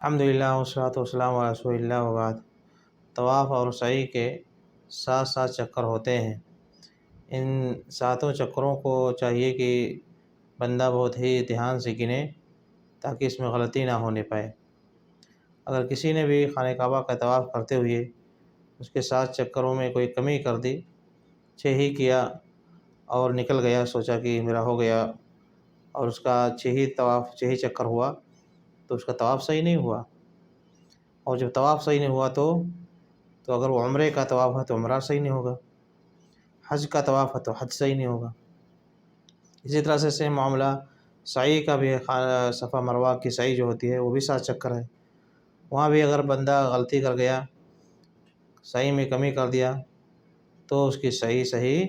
الحمدللہ والصلاۃ والسلام علی رسول اللہ وبعد۔ طواف اور سعی کے 7 چکر ہوتے ہیں۔ ان 7 چکروں کو چاہیے کہ بندہ بہت ہی دھیان سے گنے تاکہ اس میں غلطی نہ ہونے پائے۔ اگر کسی نے بھی خانہ کعبہ کا طواف کرتے ہوئے اس کے 7 چکروں میں کوئی کمی کر دی، 6 ہی کیا اور نکل گیا، سوچا کہ میرا ہو گیا، اور اس کا 6 ہی چکر ہوا، تو اس کا طواف صحیح نہیں ہوا۔ اور جب طواف صحیح نہیں ہوا تو اگر وہ عمرے کا طواف ہے تو عمرہ صحیح نہیں ہوگا، حج کا طواف ہے تو حج صحیح نہیں ہوگا۔ اسی طرح سے سیم معاملہ سعی کا بھی ہے۔ صفا مروہ کی سعی جو ہوتی ہے وہ بھی 7 چکر ہے۔ وہاں بھی اگر بندہ غلطی کر گیا، سعی میں کمی کر دیا، تو اس کی سعی صحیح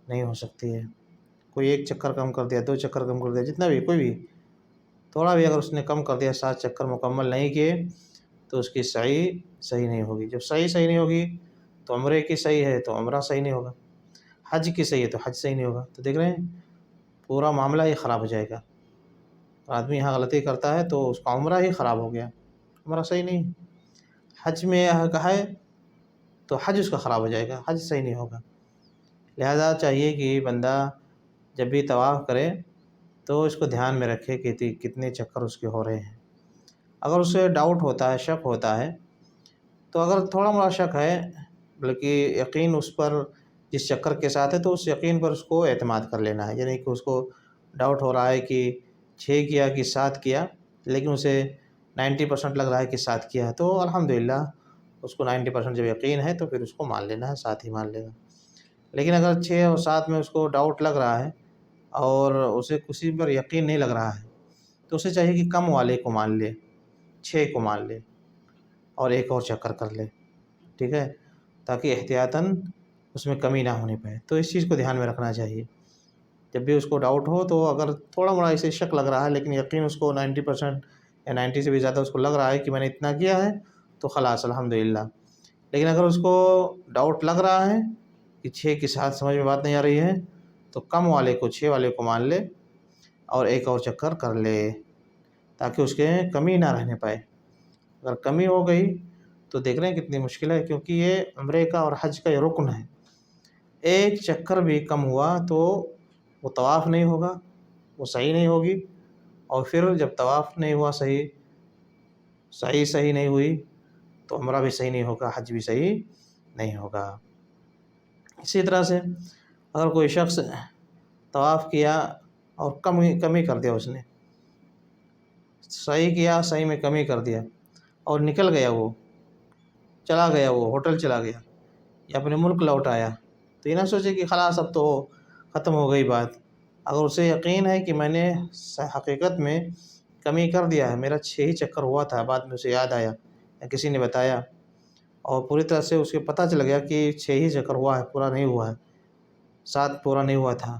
نہیں ہو سکتی ہے۔ کوئی 1 چکر کم کر دیا، 2 چکر کم کر دیا، جتنا بھی کوئی بھی تھوڑا بھی اگر اس نے کم کر دیا، 7 چکر مکمل نہیں کیے، تو اس کی سعی صحیح نہیں ہوگی۔ جب سعی صحیح نہیں ہوگی تو عمرے کی صحیح ہے تو عمرہ صحیح نہیں ہوگا، حج کی صحیح ہے تو حج صحیح نہیں ہوگا۔ تو دیکھ رہے ہیں پورا معاملہ ہی خراب ہو جائے گا۔ آدمی یہاں غلطی کرتا ہے تو اس کا عمرہ ہی خراب ہو گیا، عمرہ صحیح نہیں۔ حج میں کہا ہے تو حج اس کا خراب ہو جائے گا، حج صحیح نہیں ہوگا۔ لہذا چاہیے کہ بندہ جب بھی طواف کرے تو اس کو دھیان میں رکھے کہ کتنے چکر اس کے ہو رہے ہیں۔ اگر اسے ڈاؤٹ ہوتا ہے، شک ہوتا ہے، تو اگر تھوڑا موڑا شک ہے بلکہ یقین اس پر جس چکر کے ساتھ ہے تو اس یقین پر اس کو اعتماد کر لینا ہے۔ یعنی کہ اس کو ڈاؤٹ ہو رہا ہے کہ 6 کیا کہ 7 کیا، لیکن اسے 90% لگ رہا ہے کہ 7 کیا ہے، تو الحمدللہ اس کو 90% جب یقین ہے تو پھر اس کو مان لینا ہے، 7 ہی مان لے گا۔ لیکن اگر 6 اور 7 میں اس کو ڈاؤٹ لگ رہا ہے اور اسے کسی پر یقین نہیں لگ رہا ہے تو اسے چاہیے کہ کم والے کو مان لے، 6 کو مان لے اور 1 اور چکر کر لے، ٹھیک ہے، تاکہ احتیاطاً اس میں کمی نہ ہونے پائے۔ تو اس چیز کو دھیان میں رکھنا چاہیے۔ جب بھی اس کو ڈاؤٹ ہو تو اگر تھوڑا موڑا اسے شک لگ رہا ہے لیکن یقین اس کو 90% یا 90 سے بھی زیادہ اس کو لگ رہا ہے کہ میں نے اتنا کیا ہے، تو خلاص الحمدللہ۔ لیکن اگر اس کو ڈاؤٹ لگ رہا ہے کہ 6 کے ساتھ سمجھ میں بات نہیں آ رہی ہے تو کم والے کو 6 والے کو مان لے اور 1 اور چکر کر لے تاکہ اس کے کمی نہ رہنے پائے۔ اگر کمی ہو گئی تو دیکھ رہے ہیں کتنی مشکل ہے، کیونکہ یہ عمرے کا اور حج کا یہ رکن ہے۔ 1 چکر بھی کم ہوا تو وہ طواف نہیں ہوگا، وہ صحیح نہیں ہوگی، اور پھر جب طواف نہیں ہوا صحیح، سعی صحیح نہیں ہوئی تو عمرہ بھی صحیح نہیں ہوگا، حج بھی صحیح نہیں ہوگا۔ اسی طرح سے اگر کوئی شخص طواف کیا اور کمی کر دیا، اس نے صحیح کیا، صحیح میں کمی کر دیا اور نکل گیا، وہ چلا گیا، وہ ہوٹل چلا گیا یا اپنے ملک لوٹ آیا، تو یہ نہ سوچے کہ خلاص اب تو ختم ہو گئی بات۔ اگر اسے یقین ہے کہ میں نے حقیقت میں کمی کر دیا ہے، میرا 6 ہی چکر ہوا تھا، بعد میں اسے یاد آیا یا کسی نے بتایا اور پوری طرح سے اسے پتہ چل گیا کہ 6 ہی چکر ہوا ہے، پورا نہیں ہوا ہے، 7 پورا نہیں ہوا تھا،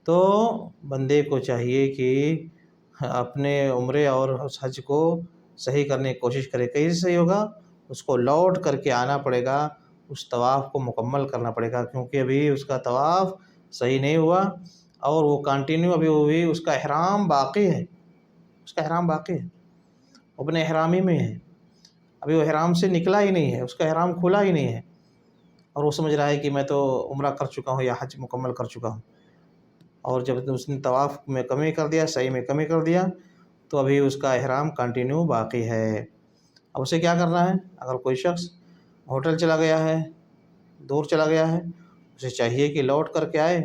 تو بندے کو چاہیے کہ اپنے عمرے اور اس حج کو صحیح کرنے کی کوشش کرے۔ کیسے صحیح ہوگا؟ اس کو لوٹ کر کے آنا پڑے گا، اس طواف کو مکمل کرنا پڑے گا، کیونکہ ابھی اس کا طواف صحیح نہیں ہوا اور وہ کنٹینیو ابھی اس کا احرام باقی ہے، اس کا احرام باقی ہے، اپنے احرامی میں ہے، ابھی وہ احرام سے نکلا ہی نہیں ہے، اس کا احرام کھلا ہی نہیں ہے، اور وہ سمجھ رہا ہے کہ میں تو عمرہ کر چکا ہوں یا حج مکمل کر چکا ہوں، اور جب اس نے طواف میں کمی کر دیا، صحیح میں کمی کر دیا، تو ابھی اس کا احرام کنٹینیو باقی ہے۔ اب اسے کیا کرنا ہے؟ اگر کوئی شخص ہوٹل چلا گیا ہے، دور چلا گیا ہے، اسے چاہیے کہ لوٹ کر کے آئے۔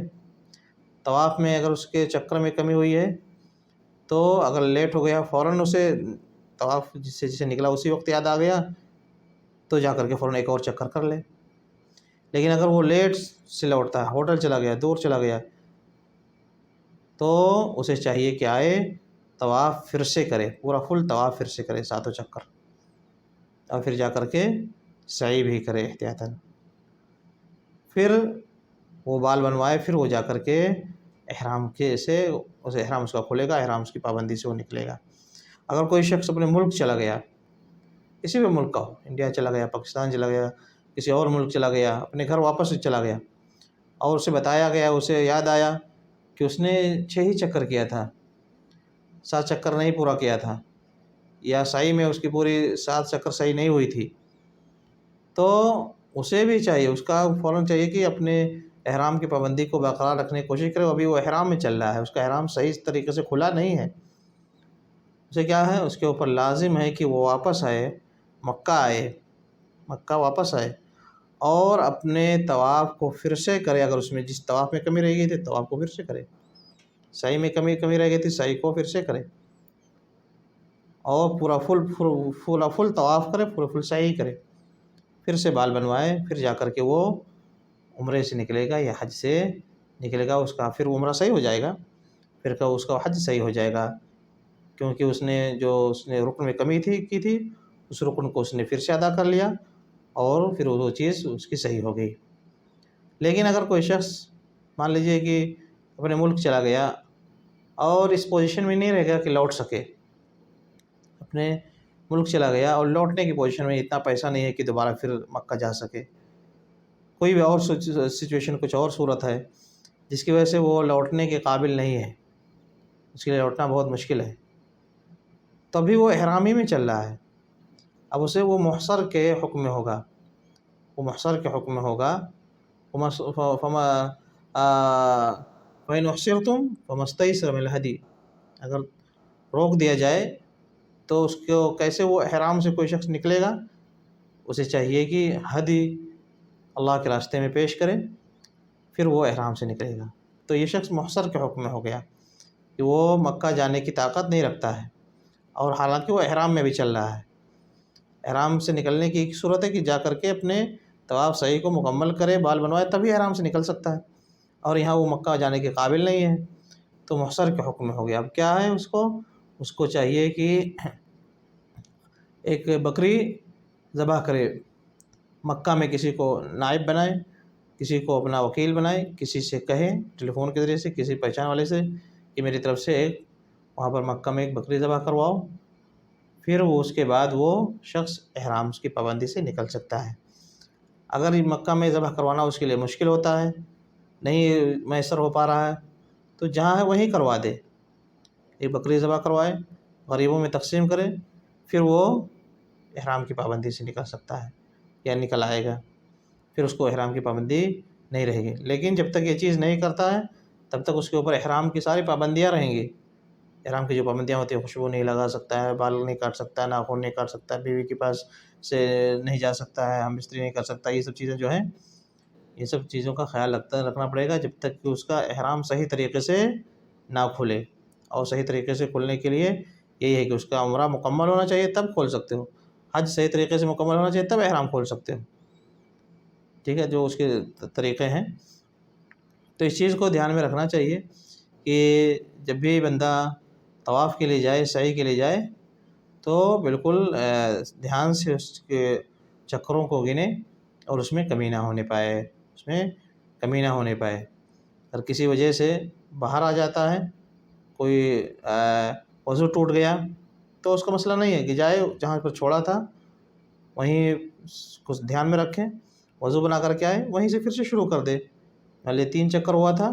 طواف میں اگر اس کے چکر میں کمی ہوئی ہے تو اگر لیٹ ہو گیا، فوراً اسے طواف جس سے نکلا اسی وقت یاد آ گیا تو جا کر کے فوراً 1 اور چکر کر لے۔ لیکن اگر وہ لیٹ سے لوٹتا ہے، ہوٹل چلا گیا، دور چلا گیا، تو اسے چاہیے کہ آئے، طواف پھر سے کرے، پورا فل طواف پھر سے کرے، 7 چکر، اور پھر جا کر کے سعی بھی کرے احتیاطاً۔ پھر وہ بال بنوائے، پھر وہ جا کر کے احرام کے سے اسے احرام اس کا کھلے گا، احرام اس کی پابندی سے وہ نکلے گا۔ اگر کوئی شخص اپنے ملک چلا گیا، کسی بھی ملک کا ہو، انڈیا چلا گیا، پاکستان چلا گیا، کسی اور ملک چلا گیا، اپنے گھر واپس چلا گیا، اور اسے بتایا گیا، اسے یاد آیا کہ اس نے 6 ہی چکر کیا تھا، 7 چکر نہیں پورا کیا تھا، یا سعی میں اس کی پوری 7 چکر صحیح نہیں ہوئی تھی، تو اسے بھی چاہیے، اس کا فوراً چاہیے کہ اپنے احرام کی پابندی کو برقرار رکھنے کی کوشش کرے۔ ابھی وہ احرام میں چل رہا ہے، اس کا احرام صحیح طریقے سے کھلا نہیں ہے، اسے کیا ہے، اس کے اوپر لازم ہے کہ وہ واپس آئے، مکہ واپس آئے اور اپنے طواف کو پھر سے کرے۔ اگر اس میں جس طواف میں کمی رہ گئی تھی طواف کو پھر سے کرے، سعی میں کمی رہ گئی تھی سعی کو پھر سے کرے، اور پورا فل طواف کرے، پورا فل سعی کرے، پھر سے بال بنوائے، پھر جا کر کے وہ عمرے سے نکلے گا یا حج سے نکلے گا، اس کا پھر عمرہ صحیح ہو جائے گا، پھر اس کا حج صحیح ہو جائے گا، کیونکہ اس نے رکن میں کمی کی تھی، اس رکن کو اس نے پھر سے ادا کر لیا اور پھر وہ چیز اس کی صحیح ہو گئی۔ لیکن اگر کوئی شخص مان لیجئے کہ اپنے ملک چلا گیا اور اس پوزیشن میں نہیں رہ گیا کہ لوٹ سکے، اپنے ملک چلا گیا اور لوٹنے کی پوزیشن میں اتنا پیسہ نہیں ہے کہ دوبارہ پھر مکہ جا سکے، کوئی بھی اور سچویشن، کچھ اور صورت ہے جس کی وجہ سے وہ لوٹنے کے قابل نہیں ہے، اس کے لیے لوٹنا بہت مشکل ہے، تبھی وہ احرامی میں چل رہا ہے، اب اسے وہ محصر کے حکم میں ہوگا، فَإِنْ أُحْصِرْتُمْ فَمَا اسْتَيْسَرَ مِنَ الْهَدْيِ، اگر روک دیا جائے تو اس کو کیسے وہ احرام سے کوئی شخص نکلے گا، اسے چاہیے کہ ہدی اللہ کے راستے میں پیش کرے، پھر وہ احرام سے نکلے گا، تو یہ شخص محصر کے حکم میں ہو گیا کہ وہ مکہ جانے کی طاقت نہیں رکھتا ہے، اور حالانکہ وہ احرام میں بھی چل رہا ہے۔ احرام سے نکلنے کی ایک صورت ہے کہ جا کر کے اپنے طواف صحیح کو مکمل کرے، بال بنوائے، تبھی احرام سے نکل سکتا ہے، اور یہاں وہ مکہ جانے کے قابل نہیں ہے تو محصر کے حکم میں ہو گیا۔ اب کیا ہے، اس کو چاہیے کہ ایک بکری ذبح کرے، مکہ میں کسی کو نائب بنائے، کسی کو اپنا وکیل بنائے، کسی سے کہے ٹیلی فون کے ذریعے سے، کسی پہچان والے سے کہ میری طرف سے وہاں پر مکہ میں ایک بکری ذبح کرواؤ، پھر وہ اس کے بعد وہ شخص احرام کی پابندی سے نکل سکتا ہے۔ اگر مکہ میں ذبح کروانا اس کے لیے مشکل ہوتا ہے، نہیں میسر ہو پا رہا ہے، تو جہاں ہے وہیں کروا دے، ایک بکری ذبح کروائے، غریبوں میں تقسیم کرے، پھر وہ احرام کی پابندی سے نکل سکتا ہے یا نکل آئے گا، پھر اس کو احرام کی پابندی نہیں رہے گی۔ لیکن جب تک یہ چیز نہیں کرتا ہے تب تک اس کے اوپر احرام کی ساری پابندیاں رہیں گی۔ احرام کی جو پابندیاں ہوتی ہیں، خوشبو نہیں لگا سکتا ہے، بال نہیں کاٹ سکتا ہے، ناخن نہیں کاٹ سکتا ہے، بیوی کے پاس سے نہیں جا سکتا ہے، ہم بستری نہیں کر سکتا، یہ سب چیزیں جو ہیں، یہ سب چیزوں کا خیال رکھنا پڑے گا جب تک کہ اس کا احرام صحیح طریقے سے نہ کھلے، اور صحیح طریقے سے کھلنے کے لیے یہی ہے کہ اس کا عمرہ مکمل ہونا چاہیے تب کھول سکتے ہو، حج صحیح طریقے سے مکمل ہونا چاہیے تب احرام کھول سکتے ہو، ٹھیک ہے، جو اس کے طریقے ہیں۔ تو اس چیز کو دھیان میں رکھنا چاہیے کہ جب بھی بندہ طواف کے لیے جائے، سعی کے لیے جائے، تو بالکل دھیان سے اس کے چکروں کو گنے اور اس میں کمی نہ ہونے پائے، اگر کسی وجہ سے باہر آ جاتا ہے، کوئی وضو ٹوٹ گیا، تو اس کا مسئلہ نہیں ہے کہ جائے جہاں پر چھوڑا تھا وہیں کچھ دھیان میں رکھیں، وضو بنا کر کے آئے، وہیں سے پھر سے شروع کر دے، پہلے 3 چکر ہوا تھا،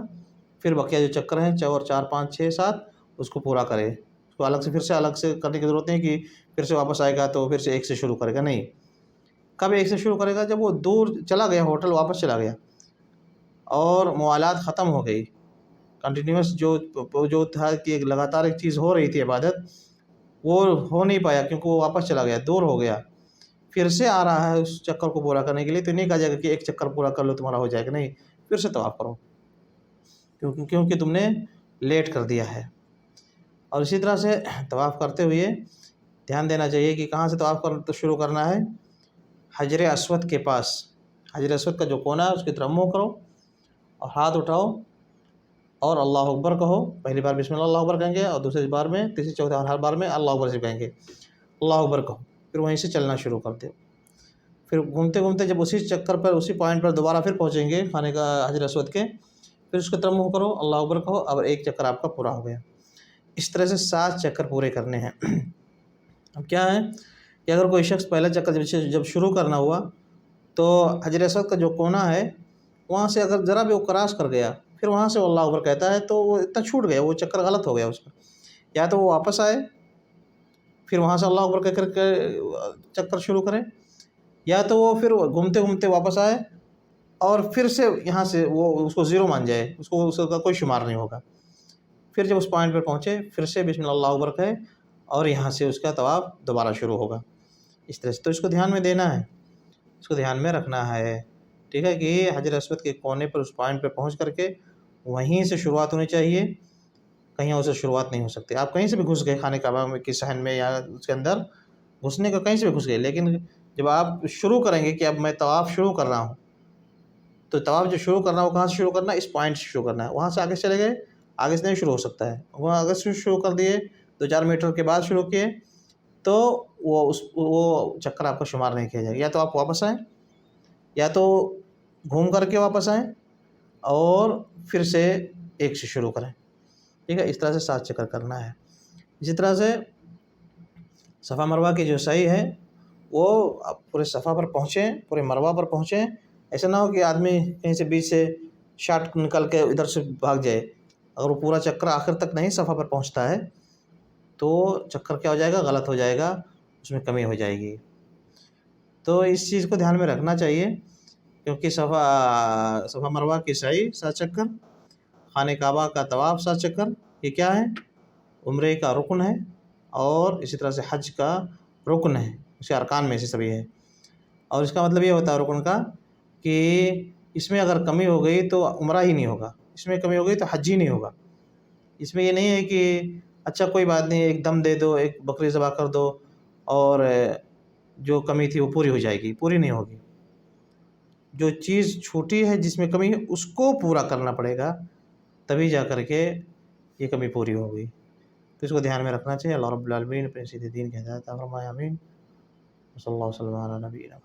پھر بقیہ جو چکر ہیں 4 5 6 7 اس کو پورا کرے، اس کو الگ سے کرنے کی ضرورت نہیں کہ پھر سے واپس آئے گا تو پھر سے ایک سے شروع کرے گا، نہیں، کب ایک سے شروع کرے گا، جب وہ دور چلا گیا، ہوٹل واپس چلا گیا اور موالات ختم ہو گئی، کنٹینیوس جو تھا کہ ایک لگاتار ایک چیز ہو رہی تھی عبادت، وہ ہو نہیں پایا کیونکہ وہ واپس چلا گیا، دور ہو گیا، پھر سے آ رہا ہے اس چکر کو پورا کرنے کے لیے، تو نہیں کہا جائے گا کہ ایک چکر پورا کر لو تمہارا ہو جائے گا، نہیں، پھر سے طواف کرو، کیونکہ تم نے لیٹ کر دیا ہے۔ اور اسی طرح سے طواف کرتے ہوئے دھیان دینا چاہیے کہ کہاں سے طواف شروع کرنا ہے، حجر اسود کے پاس، حجر اسود کا جو کونا ہے اس کی طرف منہ کرو اور ہاتھ اٹھاؤ اور اللہ اکبر کہو، پہلی بار بسم اللہ اکبر کہیں گے، اور دوسری بار میں، تیسری چوتھی اور ہر بار میں اللہ اکبر سے کہیں گے، اللہ اکبر کہو، پھر وہیں سے چلنا شروع کر دو، پھر گھومتے گھومتے جب اسی چکر پر، اسی پوائنٹ پر دوبارہ پھر پہنچیں گے خانے کا حجر اسود کے، پھر اس کی طرف منہ کرو، اللہ اکبر کہو، اب ایک چکر آپ کا پورا ہو گیا۔ اس طرح سے 7 چکر پورے کرنے ہیں۔ اب کیا ہے کہ اگر کوئی شخص پہلا چکر جب شروع کرنا ہوا تو حجر اسود کا جو کونا ہے وہاں سے اگر ذرا بھی وہ کراس کر گیا، پھر وہاں سے اللہ اکبر کہتا ہے، تو وہ اتنا چھوٹ گیا، وہ چکر غلط ہو گیا اس کا، یا تو وہ واپس آئے پھر وہاں سے اللہ اکبر کہہ کر کے چکر شروع کرے، یا تو وہ پھر گھومتے گھومتے واپس آئے اور پھر سے یہاں سے وہ اس کو زیرو مان جائے، اس کا کوئی شمار نہیں ہوگا۔ پھر جب اس پوائنٹ پہ پہنچے پھر سے بسم اللہ اکبر کہے اور یہاں سے اس کا طواف دوبارہ شروع ہوگا۔ اس طرح سے تو اس کو دھیان میں دینا ہے، اس کو دھیان میں رکھنا ہے، ٹھیک ہے، کہ حجر اسود کے کونے پر اس پوائنٹ پہ پہنچ کر کے وہیں سے شروعات ہونی چاہیے، کہیں اور سے شروعات نہیں ہو سکتی۔ آپ کہیں سے بھی گھس گئے خانہ کعبہ میں کی صحن میں یا اس کے اندر گھسنے کا کہیں سے بھی گھس گئے، لیکن جب آپ شروع کریں گے کہ اب میں طواف شروع کر رہا ہوں، تو طواف جو شروع کرنا ہے وہ کہاں سے شروع کرنا ہے؟ اس پوائنٹ سے شروع کرنا ہے۔ وہاں سے آگے چلے گئے، آگے سے نہیں شروع ہو سکتا ہے، وہاں اگر سے شروع کر دیے 2-4 میٹر کے بعد شروع کیے تو وہ چکر آپ کا شمار نہیں کیا جائے گا۔ یا تو آپ واپس آئیں، یا تو گھوم کر کے واپس آئیں اور پھر سے ایک سے شروع کریں، ٹھیک ہے۔ اس طرح سے 7 چکر کرنا ہے۔ اسی طرح سے صفا مروہ کی جو سعی ہے وہ آپ پورے صفا پر پہنچیں، پورے مروہ پر پہنچیں۔ ایسا نہ ہو کہ آدمی کہیں سے بیچ سے شارٹ نکل کے ادھر سے بھاگ جائے، اگر وہ پورا چکر آخر تک نہیں صفا پر پہنچتا ہے تو چکر کیا ہو جائے گا؟ غلط ہو جائے گا، اس میں کمی ہو جائے گی۔ تو اس چیز کو دھیان میں رکھنا چاہیے، کیونکہ صفا مروہ کی سعی 7 چکر، خانہ کعبہ کا طواف 7 چکر، یہ کیا ہے؟ عمرے کا رکن ہے، اور اسی طرح سے حج کا رکن ہے، اس کے ارکان میں سے سبھی ہے۔ اور اس کا مطلب یہ ہوتا ہے رکن کا کہ اس میں اگر کمی ہو گئی تو عمرہ ہی نہیں ہوگا، اس میں کمی ہو گئی تو حج ہی نہیں ہوگا۔ اس میں یہ نہیں ہے کہ اچھا کوئی بات نہیں، ایک دم دے دو، ایک بکری ذبح کر دو اور جو کمی تھی وہ پوری ہو جائے گی، پوری نہیں ہوگی۔ جو چیز چھوٹی ہے جس میں کمی ہے اس کو پورا کرنا پڑے گا، تبھی جا کر کے یہ کمی پوری ہوگی۔ تو اس کو دھیان میں رکھنا چاہیے۔ اللہ رب العالمین اپنے سیدھے دین کی ہدایت عطا فرمائے، آمین۔ صلی اللہ علیہ وسلم علی نبینا۔